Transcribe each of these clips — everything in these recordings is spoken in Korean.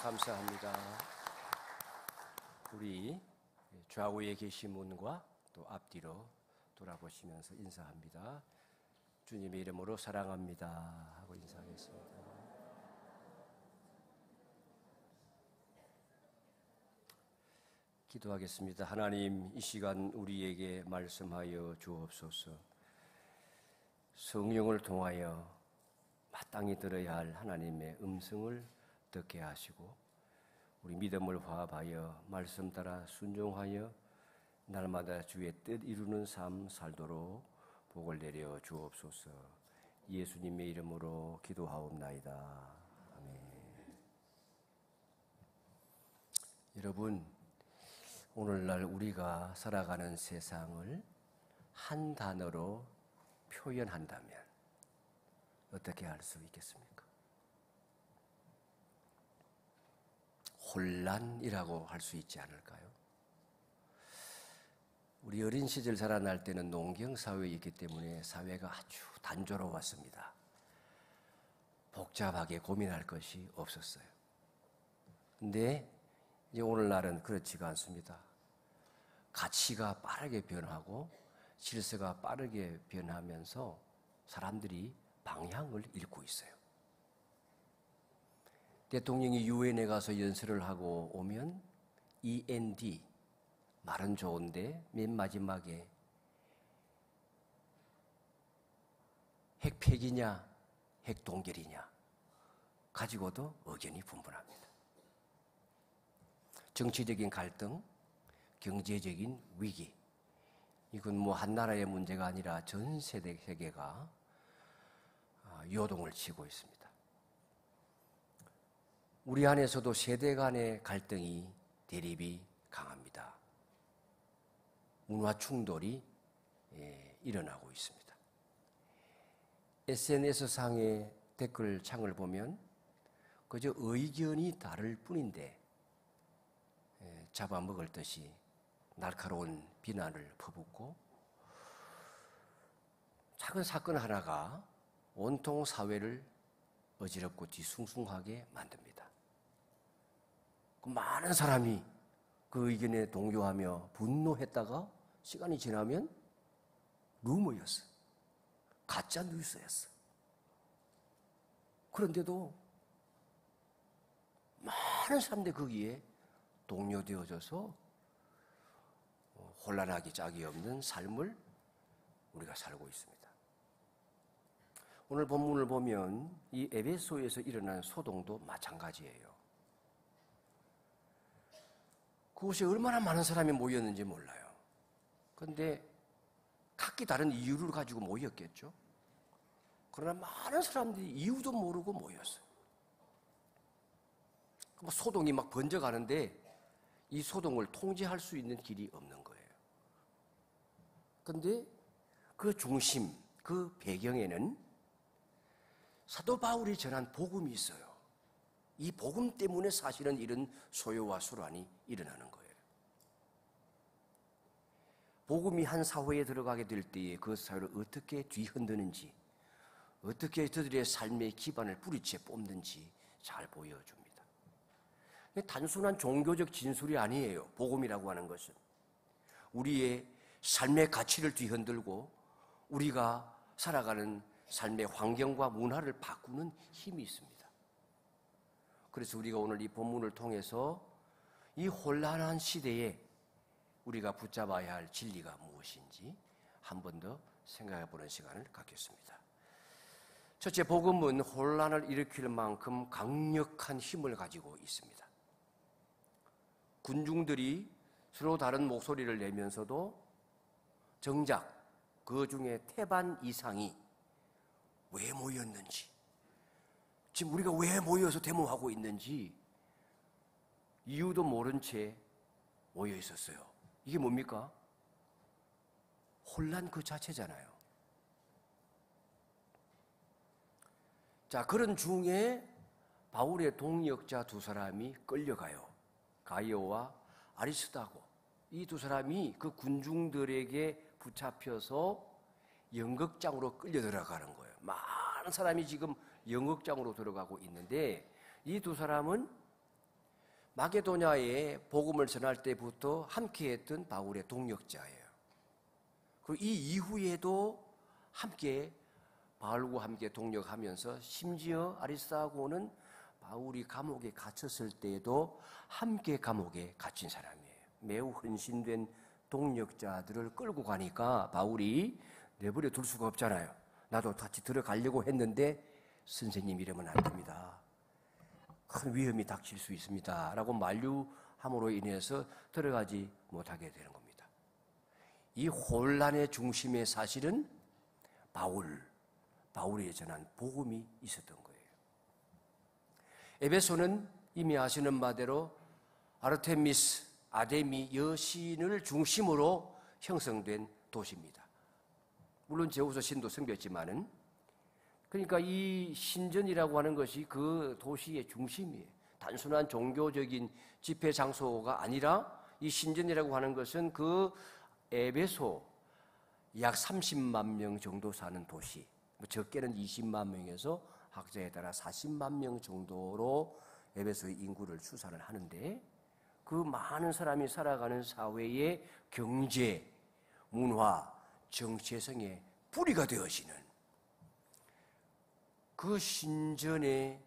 감사합니다. 우리 좌우에 계신 분과 또 앞뒤로 돌아보시면서 인사합니다. 주님의 이름으로 사랑합니다 하고 인사하겠습니다. 기도하겠습니다. 하나님, 이 시간 우리에게 말씀하여 주옵소서. 성령을 통하여 마땅히 들어야 할 하나님의 음성을 듣게 하시고 우리 믿음을 화합하여 말씀 따라 순종하여 날마다 주의 뜻 이루는 삶 살도록 복을 내려 주옵소서. 예수님의 이름으로 기도하옵나이다. 아멘. 여러분, 오늘날 우리가 살아가는 세상을 한 단어로 표현한다면 어떻게 할 수 있겠습니까? 혼란이라고 할 수 있지 않을까요? 우리 어린 시절 자라날 때는 농경사회에 있기 때문에 사회가 아주 단조로웠습니다. 복잡하게 고민할 것이 없었어요. 근데 이제 오늘날은 그렇지가 않습니다. 가치가 빠르게 변하고 질서가 빠르게 변하면서 사람들이 방향을 잃고 있어요. 대통령이 유엔에 가서 연설을 하고 오면 END, 말은 좋은데 맨 마지막에 핵폐기냐 핵동결이냐 가지고도 의견이 분분합니다. 정치적인 갈등, 경제적인 위기, 이건 뭐 한 나라의 문제가 아니라 전 세계가 요동을 치고 있습니다. 우리 안에서도 세대 간의 갈등이, 대립이 강합니다. 문화 충돌이 일어나고 있습니다. SNS상의 댓글창을 보면 그저 의견이 다를 뿐인데 잡아먹을 듯이 날카로운 비난을 퍼붓고 작은 사건 하나가 온통 사회를 어지럽고 뒤숭숭하게 만듭니다. 많은 사람이 그 의견에 동조하며 분노했다가 시간이 지나면 루머였어. 가짜 뉴스였어. 그런데도 많은 사람들이 거기에 동요되어져서 혼란하기 짝이 없는 삶을 우리가 살고 있습니다. 오늘 본문을 보면 이 에베소에서 일어난 소동도 마찬가지예요. 그곳에 얼마나 많은 사람이 모였는지 몰라요. 그런데 각기 다른 이유를 가지고 모였겠죠. 그러나 많은 사람들이 이유도 모르고 모였어요. 소동이 막 번져가는데 이 소동을 통제할 수 있는 길이 없는 거예요. 그런데 그 중심, 그 배경에는 사도 바울이 전한 복음이 있어요. 이 복음 때문에 사실은 이런 소요와 소란이 일어나는 거예요. 복음이 한 사회에 들어가게 될 때에 그 사회를 어떻게 뒤흔드는지, 어떻게 저들의 삶의 기반을 뿌리째 뽑는지 잘 보여줍니다. 단순한 종교적 진술이 아니에요. 복음이라고 하는 것은 우리의 삶의 가치를 뒤흔들고 우리가 살아가는 삶의 환경과 문화를 바꾸는 힘이 있습니다. 그래서 우리가 오늘 이 본문을 통해서 이 혼란한 시대에 우리가 붙잡아야 할 진리가 무엇인지 한 번 더 생각해 보는 시간을 갖겠습니다. 첫째, 복음은 혼란을 일으킬 만큼 강력한 힘을 가지고 있습니다. 군중들이 서로 다른 목소리를 내면서도 정작 그 중에 태반 이상이 왜 모였는지, 지금 우리가 왜 모여서 데모하고 있는지 이유도 모른 채 모여 있었어요. 이게 뭡니까? 혼란 그 자체잖아요. 자, 그런 중에 바울의 동역자 두 사람이 끌려가요. 가이오와 아리스다고. 이 두 사람이 그 군중들에게 붙잡혀서 연극장으로 끌려 들어가는 거예요. 많은 사람이 지금 연극장으로 들어가고 있는데 이 두 사람은 마게도냐에 복음을 전할 때부터 함께했던 바울의 동역자예요. 그리고 이 이후에도 함께 바울과 함께 동역하면서 심지어 아리스타고는 바울이 감옥에 갇혔을 때에도 함께 감옥에 갇힌 사람이에요. 매우 헌신된 동역자들을 끌고 가니까 바울이 내버려 둘 수가 없잖아요. 나도 같이 들어가려고 했는데 선생님 이러면 안 됩니다. 큰 위험이 닥칠 수 있습니다. 라고 만류함으로 인해서 들어가지 못하게 되는 겁니다. 이 혼란의 중심에 사실은 바울이 전한 복음이 있었던 거예요. 에베소는 이미 아시는 바대로 아데미 여신을 중심으로 형성된 도시입니다. 물론 제우스 신도 섬겼지만은, 그러니까 이 신전이라고 하는 것이 그 도시의 중심이에요. 단순한 종교적인 집회 장소가 아니라 이 신전이라고 하는 것은 그 에베소 약 30만 명 정도 사는 도시, 적게는 20만 명에서 학자에 따라 40만 명 정도로 에베소의 인구를 추산을 하는데, 그 많은 사람이 살아가는 사회의 경제, 문화, 정체성의 뿌리가 되어지는 그 신전에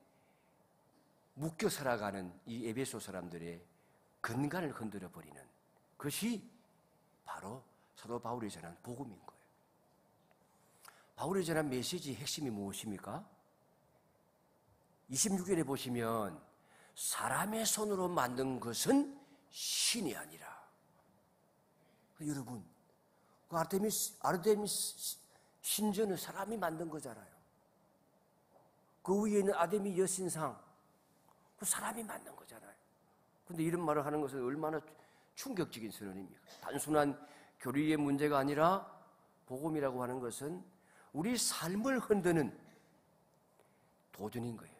묶여 살아가는 이 에베소 사람들의 근간을 흔들어 버리는 것이 바로 사도 바울이 전한 복음인 거예요. 바울이 전한 메시지의 핵심이 무엇입니까? 26절에 보시면 사람의 손으로 만든 것은 신이 아니라, 여러분, 그 아르데미스 신전은 사람이 만든 거잖아요. 그 위에 있는 아데미 여신상, 그 사람이 만든 거잖아요. 그런데 이런 말을 하는 것은 얼마나 충격적인 선언입니까? 단순한 교리의 문제가 아니라 복음이라고 하는 것은 우리 삶을 흔드는 도전인 거예요.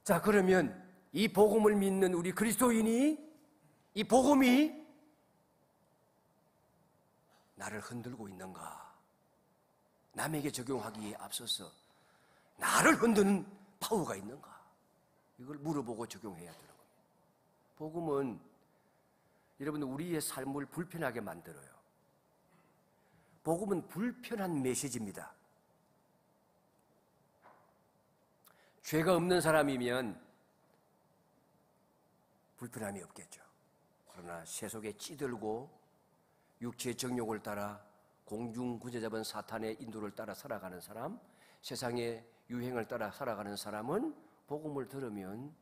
자, 그러면 이 복음을 믿는 우리 그리스도인이 이 복음이 나를 흔들고 있는가? 남에게 적용하기에 앞서서 나를 흔드는 파워가 있는가? 이걸 물어보고 적용해야 되는 겁니다. 복음은 여러분 우리의 삶을 불편하게 만들어요. 복음은 불편한 메시지입니다. 죄가 없는 사람이면 불편함이 없겠죠. 그러나 세속에 찌들고 육체의 정욕을 따라 공중구제 잡은 사탄의 인도를 따라 살아가는 사람, 세상의 유행을 따라 살아가는 사람은 복음을 들으면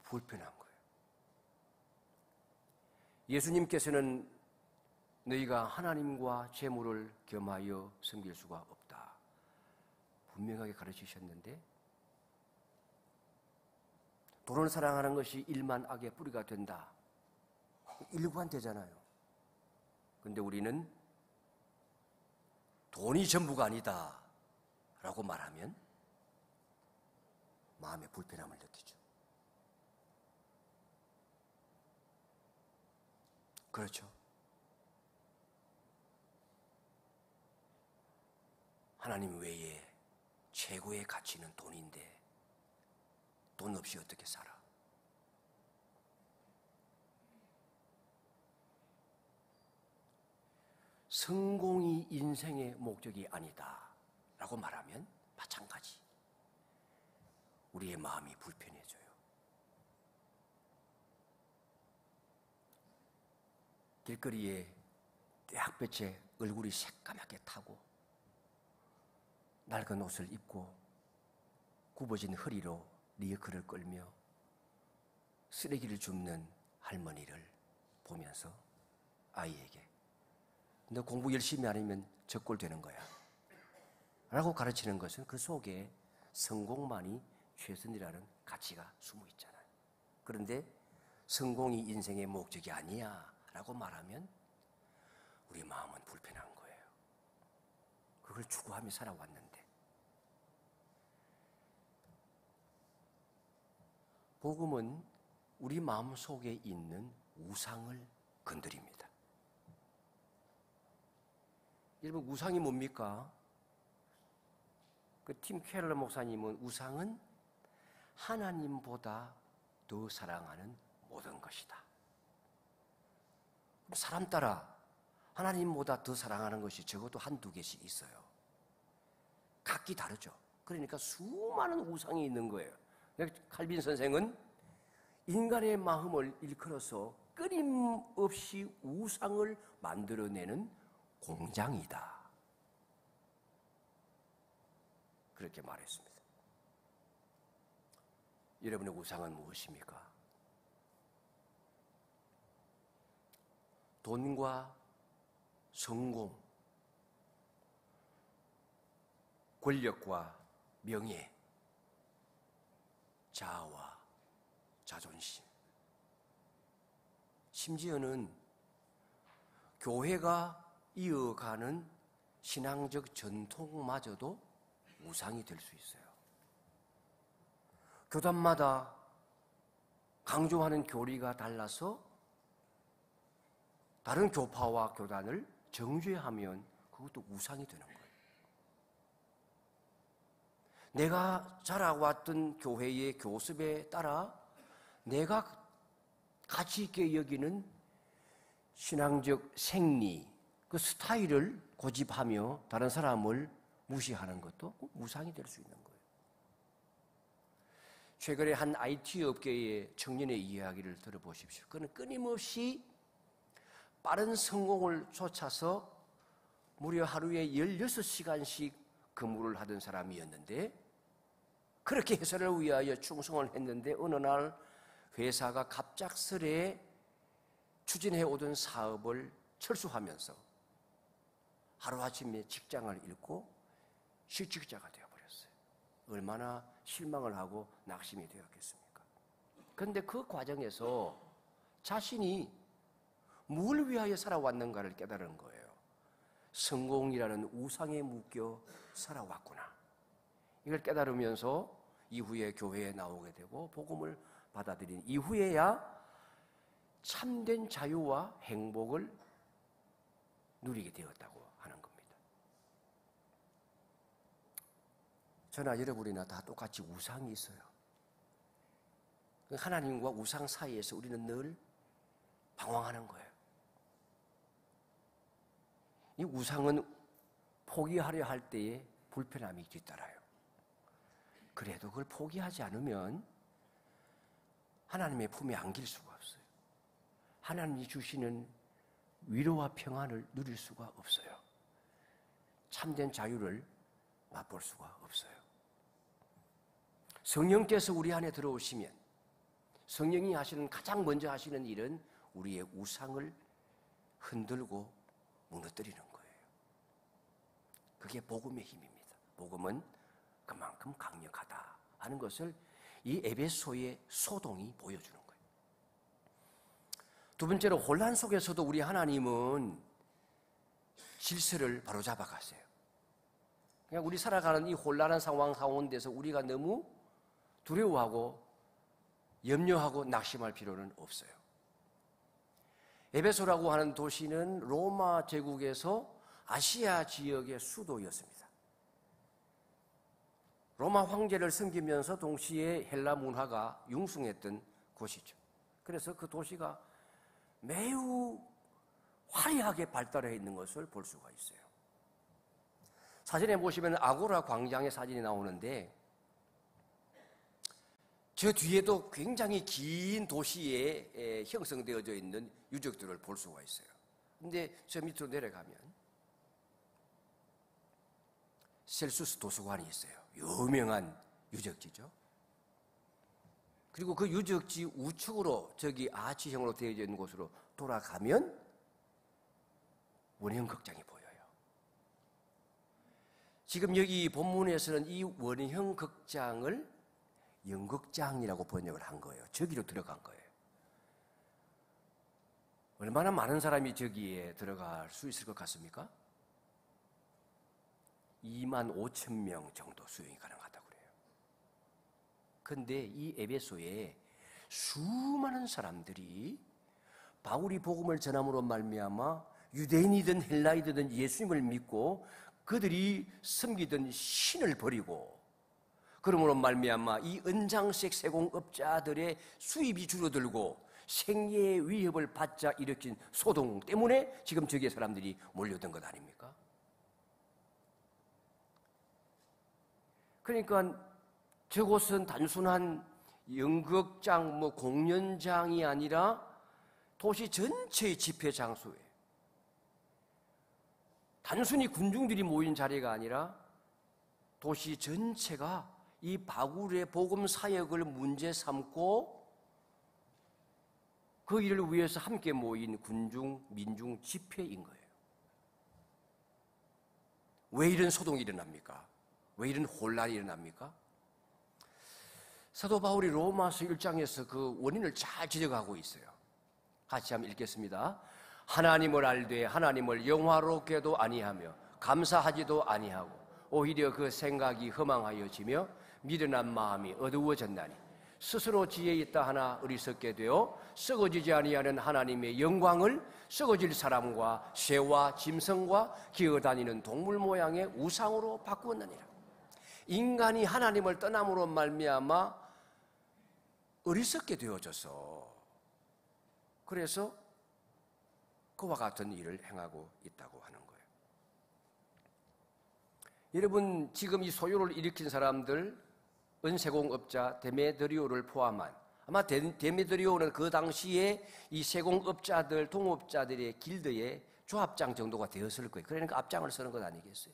불편한 거예요. 예수님께서는 너희가 하나님과 재물을 겸하여 섬길 수가 없다, 분명하게 가르치셨는데, 돈을 사랑하는 것이 일만 악의 뿌리가 된다, 일관되잖아요. 그런데 우리는 돈이 전부가 아니다 라고 말하면 마음의 불편함을 느끼죠. 그렇죠. 하나님 외에 최고의 가치는 돈인데 돈 없이 어떻게 살아? 성공이 인생의 목적이 아니다 라고 말하면 마찬가지. 우리의 마음이 불편해져요. 길거리에 떼학볕에 얼굴이 새까맣게 타고 낡은 옷을 입고 굽어진 허리로 리어커를 끌며 쓰레기를 줍는 할머니를 보면서 아이에게 너 공부 열심히 안 하면 적골되는 거야 라고 가르치는 것은 그 속에 성공만이 최선이라는 가치가 숨어 있잖아요. 그런데 성공이 인생의 목적이 아니야 라고 말하면 우리 마음은 불편한 거예요. 그걸 추구하며 살아왔는데, 복음은 우리 마음 속에 있는 우상을 건드립니다. 여러분, 우상이 뭡니까? 그 팀 켈러 목사님은 우상은 하나님보다 더 사랑하는 모든 것이다. 사람 따라 하나님보다 더 사랑하는 것이 적어도 한두 개씩 있어요. 각기 다르죠. 그러니까 수많은 우상이 있는 거예요. 칼빈 선생은 인간의 마음을 일컬어서 끊임없이 우상을 만들어내는 공장이다, 그렇게 말했습니다. 여러분의 우상은 무엇입니까? 돈과 성공, 권력과 명예, 자아와 자존심, 심지어는 교회가 이어가는 신앙적 전통마저도 우상이 될 수 있어요. 교단마다 강조하는 교리가 달라서 다른 교파와 교단을 정죄하면 그것도 우상이 되는 거예요. 내가 자라왔던 교회의 교습에 따라 내가 가치 있게 여기는 신앙적 생리, 그 스타일을 고집하며 다른 사람을 무시하는 것도 우상이 될 수 있는 거예요. 최근에 한 IT 업계의 청년의 이야기를 들어보십시오. 그는 끊임없이 빠른 성공을 쫓아서 무려 하루에 16시간씩 근무를 하던 사람이었는데, 그렇게 회사를 위하여 충성을 했는데 어느 날 회사가 갑작스레 추진해 오던 사업을 철수하면서 하루아침에 직장을 잃고 실직자가 되어버렸어요. 얼마나 실망을 하고 낙심이 되었겠습니까? 그런데 그 과정에서 자신이 뭘 위하여 살아왔는가를 깨달은 거예요. 성공이라는 우상에 묶여 살아왔구나. 이걸 깨달으면서 이후에 교회에 나오게 되고 복음을 받아들인 이후에야 참된 자유와 행복을 누리게 되었다고 하는 겁니다. 저나 여러분이나 다 똑같이 우상이 있어요. 하나님과 우상 사이에서 우리는 늘 방황하는 거예요. 이 우상은 포기하려 할 때에 불편함이 뒤따라요. 그래도 그걸 포기하지 않으면 하나님의 품에 안길 수가 없어요. 하나님이 주시는 위로와 평안을 누릴 수가 없어요. 참된 자유를 맛볼 수가 없어요. 성령께서 우리 안에 들어오시면 성령이 가장 먼저 하시는 일은 우리의 우상을 흔들고 무너뜨리는 거예요. 그게 복음의 힘입니다. 복음은 그만큼 강력하다 하는 것을 이 에베소의 소동이 보여주는 거예요. 두 번째로, 혼란 속에서도 우리 하나님은 질서를 바로잡아 가세요. 그냥 우리 살아가는 이 혼란한 상황 가운데서 우리가 너무 두려워하고 염려하고 낙심할 필요는 없어요. 에베소라고 하는 도시는 로마 제국에서 아시아 지역의 수도였습니다. 로마 황제를 섬기면서 동시에 헬라 문화가 융성했던 곳이죠. 그래서 그 도시가 매우 화려하게 발달해 있는 것을 볼 수가 있어요. 사진에 보시면 아고라 광장의 사진이 나오는데, 저 뒤에도 굉장히 긴 도시에 형성되어져 있는 유적들을 볼 수가 있어요. 근데 저 밑으로 내려가면 셀수스 도서관이 있어요. 유명한 유적지죠. 그리고 그 유적지 우측으로 저기 아치형으로 되어져 있는 곳으로 돌아가면 원형극장이 보여요. 지금 여기 본문에서는 이 원형극장을 연극장이라고 번역을 한 거예요. 저기로 들어간 거예요. 얼마나 많은 사람이 저기에 들어갈 수 있을 것 같습니까? 25,000명 정도 수용이 가능하다고 그래요. 그런데 이 에베소에 수많은 사람들이 바울이 복음을 전함으로 말미암아 유대인이든 헬라이든 예수님을 믿고 그들이 섬기던 신을 버리고 그러므로 말미암아 이 은장색 세공업자들의 수입이 줄어들고 생계의 위협을 받자 일으킨 소동 때문에 지금 저기에 사람들이 몰려든 것 아닙니까? 그러니까 저곳은 단순한 연극장, 공연장이 아니라 도시 전체의 집회 장소예요. 단순히 군중들이 모인 자리가 아니라 도시 전체가 이 바울의 복음 사역을 문제 삼고 그 일을 위해서 함께 모인 군중, 민중 집회인 거예요. 왜 이런 소동이 일어납니까? 왜 이런 혼란이 일어납니까? 사도 바울이 로마서 1장에서 그 원인을 잘 지적하고 있어요. 같이 한번 읽겠습니다. 하나님을 알되 하나님을 영화롭게도 아니하며 감사하지도 아니하고 오히려 그 생각이 허망하여지며 미련한 마음이 어두워졌나니 스스로 지혜 있다 하나 어리석게 되어 썩어지지 아니하는 하나님의 영광을 썩어질 사람과 새와 짐승과 기어다니는 동물 모양의 우상으로 바꾸었느니라. 인간이 하나님을 떠남으로 말미암아 어리석게 되어져서 그래서 그와 같은 일을 행하고 있다고 하는 거예요. 여러분, 지금 이 소요를 일으킨 사람들, 은세공업자 데메드리오를 포함한, 아마 데메드리오는 그 당시에 이 세공업자들, 동업자들의 길드의 조합장 정도가 되었을 거예요. 그러니까 앞장을 서는 것 아니겠어요?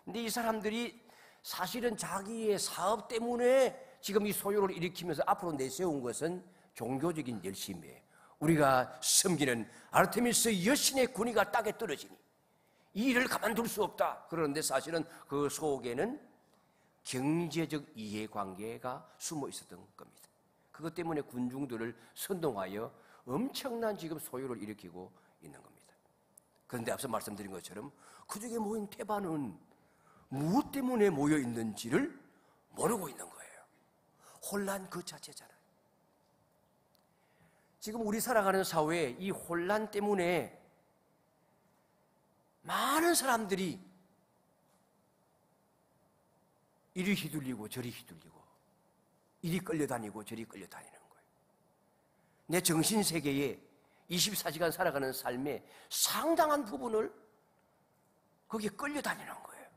근데 이 사람들이 사실은 자기의 사업 때문에 지금 이 소요를 일으키면서 앞으로 내세운 것은 종교적인 열심이에요. 우리가 섬기는 아르테미스 여신의 군의가 땅에 떨어지니 이 일을 가만둘 수 없다. 그런데 사실은 그 속에는 경제적 이해관계가 숨어 있었던 겁니다. 그것 때문에 군중들을 선동하여 엄청난 지금 소요를 일으키고 있는 겁니다. 그런데 앞서 말씀드린 것처럼 그중에 모인 태반은 무엇 때문에 모여 있는지를 모르고 있는 거예요. 혼란 그 자체잖아요. 지금 우리 살아가는 사회에 이 혼란 때문에 많은 사람들이 이리 휘둘리고 저리 휘둘리고 이리 끌려다니고 저리 끌려다니는 거예요. 내 정신세계에 24시간 살아가는 삶의 상당한 부분을 거기에 끌려다니는 거예요.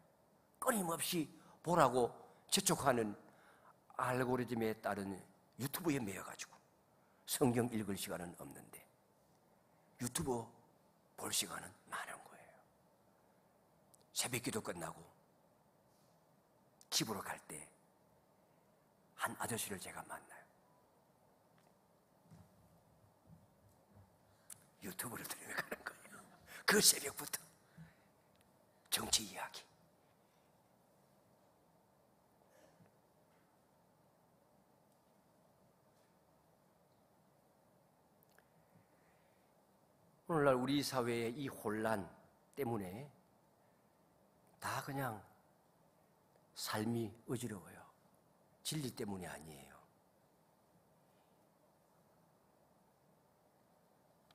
끊임없이 보라고 재촉하는 알고리즘에 따른 유튜브에 매여가지고 성경 읽을 시간은 없는데 유튜브 볼 시간은 많은 거예요. 새벽기도 끝나고 집으로 갈 때 한 아저씨를 제가 만나요. 유튜브를 들으며 가는 거예요. 그 새벽부터 정치 이야기. 오늘날 우리 사회의 이 혼란 때문에 다 그냥 삶이 어지러워요. 진리 때문이 아니에요.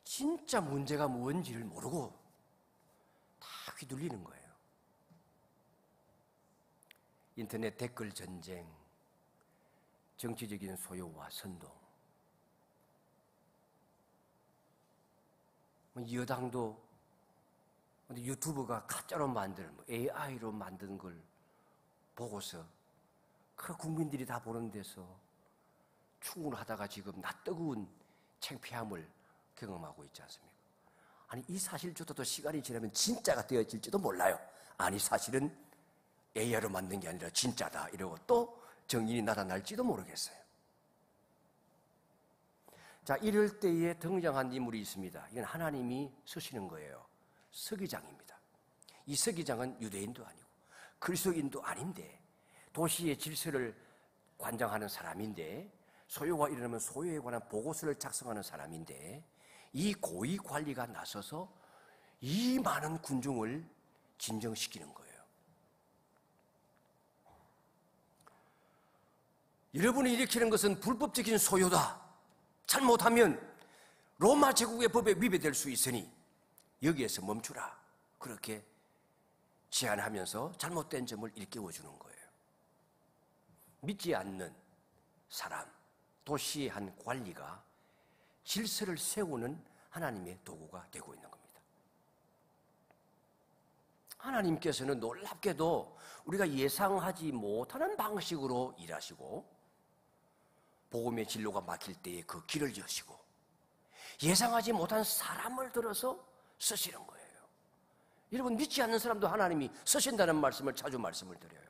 진짜 문제가 뭔지를 모르고 다 휘둘리는 거예요. 인터넷 댓글 전쟁, 정치적인 소요와 선동, 여당도 유튜브가 가짜로 만든 AI로 만든 걸 보고서 그 국민들이 다 보는 데서 충분하다가 지금 낯뜨거운 창피함을 경험하고 있지 않습니까? 아니 이 사실조차도 시간이 지나면 진짜가 되어질지도 몰라요. 아니 사실은 AI로 만든 게 아니라 진짜다 이러고 또 정인이 나타날지도 모르겠어요. 자, 이럴 때에 등장한 인물이 있습니다. 이건 하나님이 쓰시는 거예요. 서기장입니다. 이 서기장은 유대인도 아니고 그리스도인도 아닌데 도시의 질서를 관장하는 사람인데 소요가 일어나면 소요에 관한 보고서를 작성하는 사람인데 이 고위 관리가 나서서 이 많은 군중을 진정시키는 거예요. 여러분이 일으키는 것은 불법적인 소요다. 잘못하면 로마 제국의 법에 위배될 수 있으니 여기에서 멈추라. 그렇게 제안하면서 잘못된 점을 일깨워주는 거예요. 믿지 않는 사람, 도시의 한 관리가 질서를 세우는 하나님의 도구가 되고 있는 겁니다. 하나님께서는 놀랍게도 우리가 예상하지 못하는 방식으로 일하시고 복음의 진로가 막힐 때에 그 길을 여시고 예상하지 못한 사람을 들어서 쓰시는 거예요. 여러분, 믿지 않는 사람도 하나님이 쓰신다는 말씀을 자주 말씀을 드려요.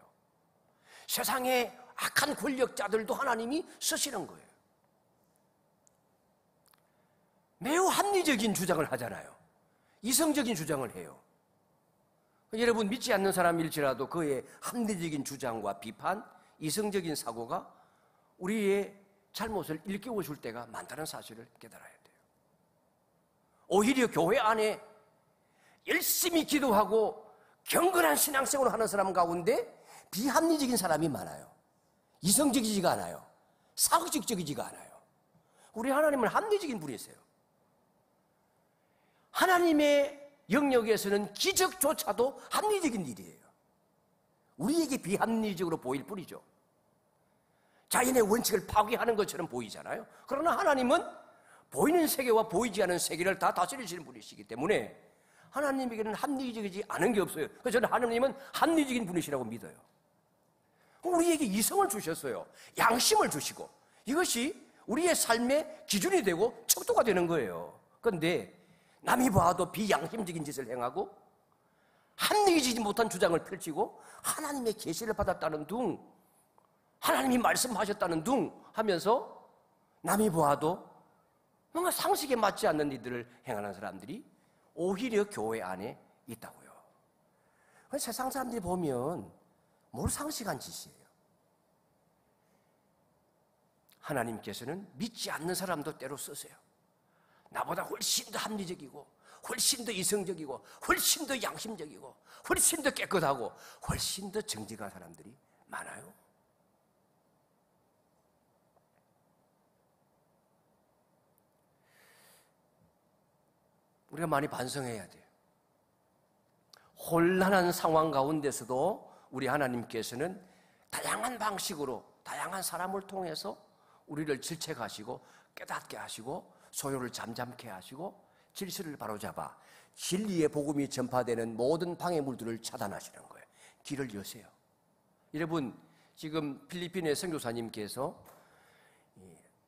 세상의 악한 권력자들도 하나님이 쓰시는 거예요. 매우 합리적인 주장을 하잖아요. 이성적인 주장을 해요. 여러분, 믿지 않는 사람일지라도 그의 합리적인 주장과 비판, 이성적인 사고가 우리의 잘못을 일깨워 줄 때가 많다는 사실을 깨달아야 돼요. 오히려 교회 안에 열심히 기도하고 경건한 신앙생활을 하는 사람 가운데 비합리적인 사람이 많아요. 이성적이지가 않아요. 사고적이지가 않아요. 우리 하나님은 합리적인 분이세요. 하나님의 영역에서는 기적조차도 합리적인 일이에요. 우리에게 비합리적으로 보일 뿐이죠. 자연의 원칙을 파괴하는 것처럼 보이잖아요. 그러나 하나님은 보이는 세계와 보이지 않는 세계를 다 다스리시는 분이시기 때문에 하나님에게는 합리적이지 않은 게 없어요. 그래서 저는 하나님은 합리적인 분이시라고 믿어요. 우리에게 이성을 주셨어요. 양심을 주시고 이것이 우리의 삶의 기준이 되고 척도가 되는 거예요. 그런데 남이 봐도 비양심적인 짓을 행하고 합리적이지 못한 주장을 펼치고 하나님의 계시를 받았다는 둥, 하나님이 말씀하셨다는 둥 하면서 남이 보아도 뭔가 상식에 맞지 않는 일들을 행하는 사람들이 오히려 교회 안에 있다고요. 세상 사람들이 보면 뭘 상식한 짓이에요. 하나님께서는 믿지 않는 사람도 때로 쓰세요. 나보다 훨씬 더 합리적이고 훨씬 더 이성적이고 훨씬 더 양심적이고 훨씬 더 깨끗하고 훨씬 더 정직한 사람들이 많아요. 우리가 많이 반성해야 돼요. 혼란한 상황 가운데서도 우리 하나님께서는 다양한 방식으로 다양한 사람을 통해서 우리를 질책하시고 깨닫게 하시고 소요를 잠잠케 하시고 질서를 바로잡아 진리의 복음이 전파되는 모든 방해물들을 차단하시는 거예요. 길을 여세요. 여러분, 지금 필리핀의 선교사님께서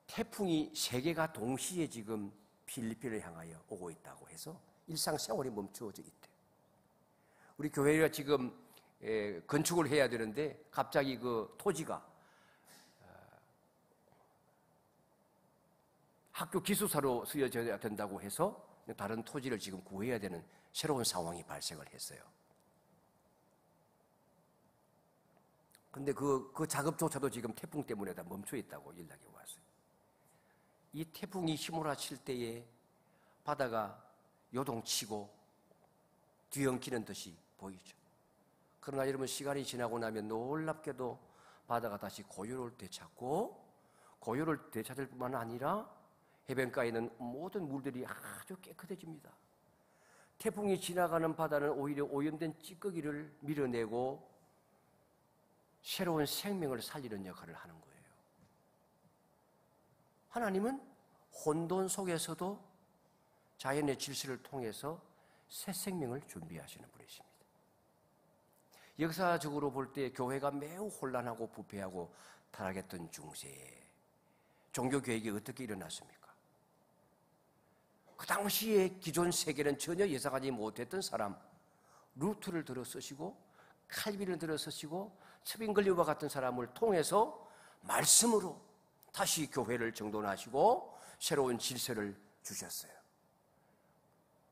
태풍이 3개가 동시에 지금 필리핀을 향하여 오고 있다고 해서 일상생활이 멈추어져 있대요. 우리 교회가 지금 건축을 해야 되는데 갑자기 그 토지가 학교 기숙사로 쓰여져야 된다고 해서 다른 토지를 지금 구해야 되는 새로운 상황이 발생을 했어요. 근데 그 작업조차도 지금 태풍 때문에 다 멈춰 있다고 연락이 왔어요. 이 태풍이 휘몰아칠 때에 바다가 요동치고 뒤엉키는 듯이 보이죠. 그러나 여러분, 시간이 지나고 나면 놀랍게도 바다가 다시 고요를 되찾고 고요를 되찾을 뿐만 아니라 해변가에 있는 모든 물들이 아주 깨끗해집니다. 태풍이 지나가는 바다는 오히려 오염된 찌꺼기를 밀어내고 새로운 생명을 살리는 역할을 하는 거예요. 하나님은 혼돈 속에서도 자연의 질서를 통해서 새 생명을 준비하시는 분이십니다. 역사적으로 볼 때 교회가 매우 혼란하고 부패하고 타락했던 중세에 종교개혁이 어떻게 일어났습니까? 그 당시에 기존 세계는 전혀 예상하지 못했던 사람, 루트를 들어 쓰시고 칼빈을 들어 쓰시고 츠빙글리와 같은 사람을 통해서 말씀으로 다시 교회를 정돈하시고 새로운 질서를 주셨어요.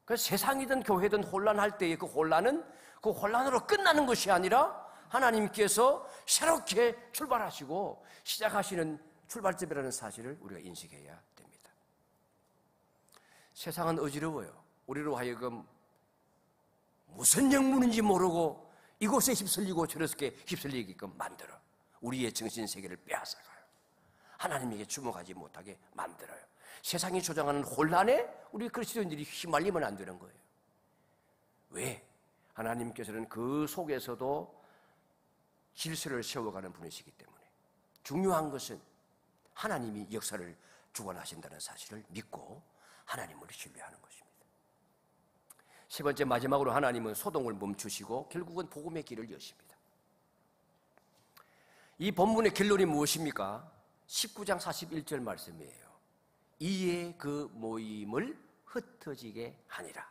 그래서 세상이든 교회든 혼란할 때의 그 혼란은 그 혼란으로 끝나는 것이 아니라 하나님께서 새롭게 출발하시고 시작하시는 출발점이라는 사실을 우리가 인식해야 됩니다. 세상은 어지러워요. 우리로 하여금 무슨 영문인지 모르고 이곳에 휩쓸리고 저렇게 휩쓸리게끔 만들어 우리의 정신세계를 빼앗아가요. 하나님에게 주목하지 못하게 만들어요. 세상이 조장하는 혼란에 우리 그리스도인들이 휘말리면 안 되는 거예요. 왜? 하나님께서는 그 속에서도 질서를 세워가는 분이시기 때문에 중요한 것은 하나님이 역사를 주관하신다는 사실을 믿고 하나님을 신뢰하는 것입니다. 세 번째, 마지막으로 하나님은 소동을 멈추시고 결국은 복음의 길을 여십니다. 이 본문의 결론이 무엇입니까? 19장 41절 말씀이에요. 이에 그 모임을 흩어지게 하니라.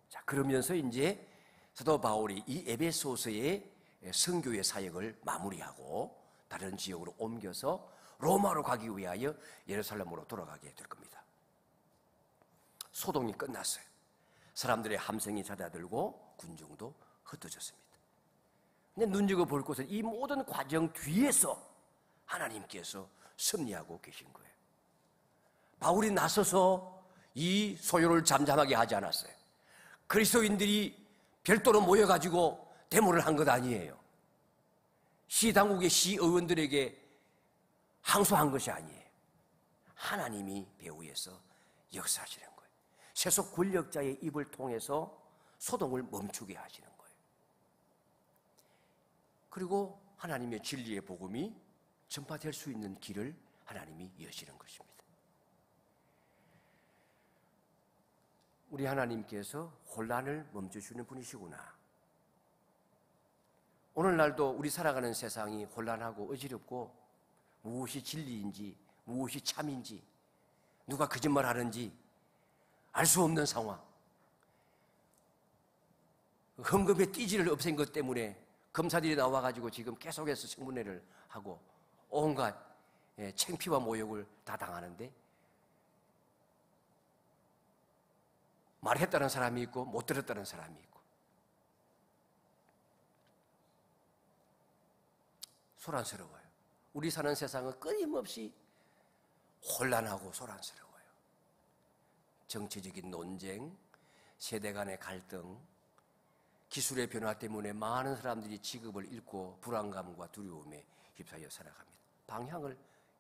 자, 그러면서 이제 사도 바울이 이 에베소서의 선교의 사역을 마무리하고 다른 지역으로 옮겨서 로마로 가기 위하여 예루살렘으로 돌아가게 될 겁니다. 소동이 끝났어요. 사람들의 함성이 잦아들고 군중도 흩어졌습니다. 근데 눈여겨 볼 것은 이 모든 과정 뒤에서 하나님께서 섭리하고 계신 거예요. 바울이 나서서 이 소요를 잠잠하게 하지 않았어요. 그리스도인들이 별도로 모여가지고 데모를 한 것 아니에요. 시당국의 시의원들에게 항소한 것이 아니에요. 하나님이 배후에서 역사하시는 거예요. 세속 권력자의 입을 통해서 소동을 멈추게 하시는 거예요. 그리고 하나님의 진리의 복음이 전파될 수 있는 길을 하나님이 여시는 것입니다. 우리 하나님께서 혼란을 멈춰주는 분이시구나. 오늘날도 우리 살아가는 세상이 혼란하고 어지럽고 무엇이 진리인지 무엇이 참인지 누가 거짓말하는지 알 수 없는 상황. 헌금의 띠지를 없앤 것 때문에 검사들이 나와가지고 지금 계속해서 청문회를 하고 온갖 창피와 모욕을 다 당하는데 말했다는 사람이 있고 못 들었다는 사람이 있고 소란스러워요. 우리 사는 세상은 끊임없이 혼란하고 소란스러워요. 정치적인 논쟁, 세대 간의 갈등, 기술의 변화 때문에 많은 사람들이 직업을 잃고 불안감과 두려움에 휩싸여 살아갑니다. 방향을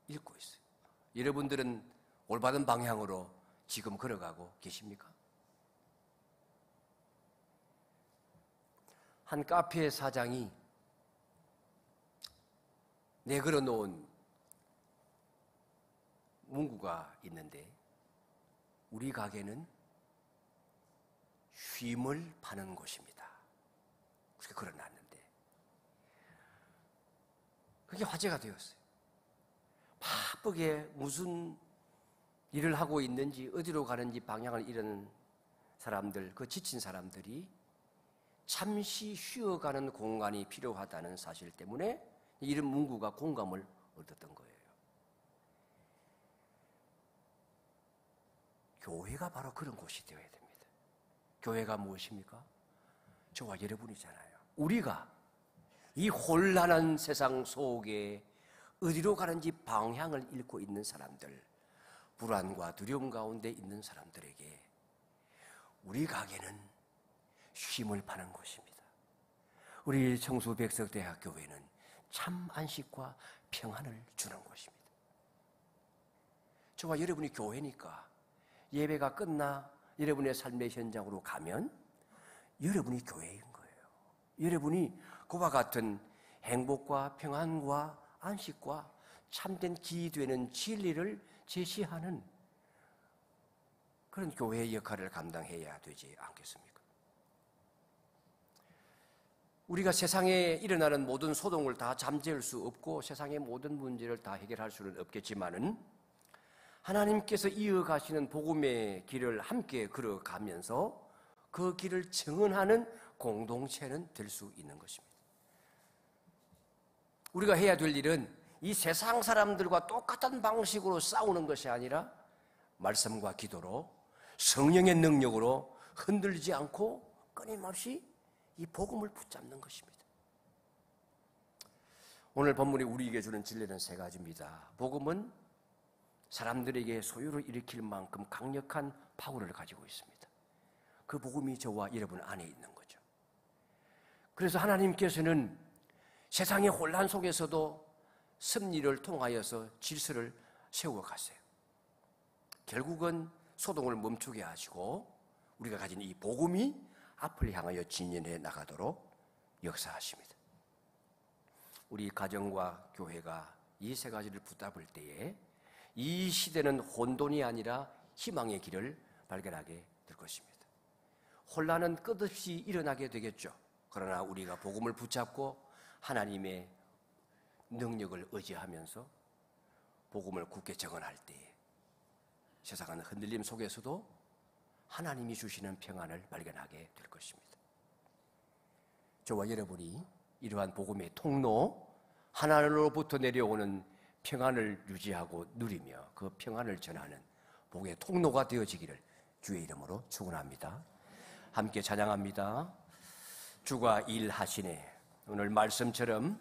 잃고 있어요. 여러분들은 올바른 방향으로 지금 걸어가고 계십니까? 한 카페 사장이 내걸어 놓은 문구가 있는데 우리 가게는 쉼을 파는 곳입니다. 그렇게 걸어놨는데 그게 화제가 되었어요. 바쁘게 무슨 일을 하고 있는지 어디로 가는지 방향을 잃은 사람들, 그 지친 사람들이 잠시 쉬어가는 공간이 필요하다는 사실 때문에 이런 문구가 공감을 얻었던 거예요. 교회가 바로 그런 곳이 되어야 됩니다. 교회가 무엇입니까? 저와 여러분이잖아요. 우리가 이 혼란한 세상 속에 어디로 가는지 방향을 잃고 있는 사람들, 불안과 두려움 가운데 있는 사람들에게 우리 가게는 쉼을 파는 곳입니다. 우리 청수백석대학교회는 참 안식과 평안을 주는 곳입니다. 저와 여러분이 교회니까 예배가 끝나 여러분의 삶의 현장으로 가면 여러분이 교회인 거예요. 여러분이 그와 같은 행복과 평안과 안식과 참된 기되는 진리를 제시하는 그런 교회의 역할을 감당해야 되지 않겠습니까? 우리가 세상에 일어나는 모든 소동을 다 잠재울 수 없고 세상의 모든 문제를 다 해결할 수는 없겠지만은 하나님께서 이어가시는 복음의 길을 함께 걸어가면서 그 길을 증언하는 공동체는 될 수 있는 것입니다. 우리가 해야 될 일은 이 세상 사람들과 똑같은 방식으로 싸우는 것이 아니라 말씀과 기도로 성령의 능력으로 흔들리지 않고 끊임없이 이 복음을 붙잡는 것입니다. 오늘 본문이 우리에게 주는 진리는 세 가지입니다. 복음은 사람들에게 소요를 일으킬 만큼 강력한 파워를 가지고 있습니다. 그 복음이 저와 여러분 안에 있는 거죠. 그래서 하나님께서는 세상의 혼란 속에서도 섭리를 통하여서 질서를 세워갔어요. 결국은 소동을 멈추게 하시고 우리가 가진 이 복음이 앞을 향하여 진연해 나가도록 역사하십니다. 우리 가정과 교회가 이 세 가지를 붙잡을 때에 이 시대는 혼돈이 아니라 희망의 길을 발견하게 될 것입니다. 혼란은 끝없이 일어나게 되겠죠. 그러나 우리가 복음을 붙잡고 하나님의 능력을 의지하면서 복음을 굳게 정언할 때에 세상은 흔들림 속에서도 하나님이 주시는 평안을 발견하게 될 것입니다. 저와 여러분이 이러한 복음의 통로, 하나님으로부터 내려오는 평안을 유지하고 누리며 그 평안을 전하는 복의 통로가 되어지기를 주의 이름으로 축원합니다. 함께 찬양합니다. 주가 일하시네. 오늘 말씀처럼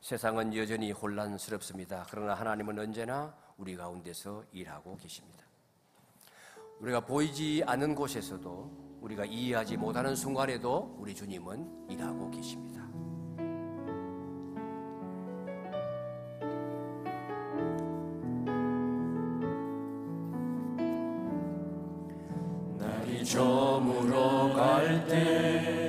세상은 여전히 혼란스럽습니다. 그러나 하나님은 언제나 우리 가운데서 일하고 계십니다. 우리가 보이지 않는 곳에서도, 우리가 이해하지 못하는 순간에도 우리 주님은 일하고 계십니다. 날이 저물어 갈 때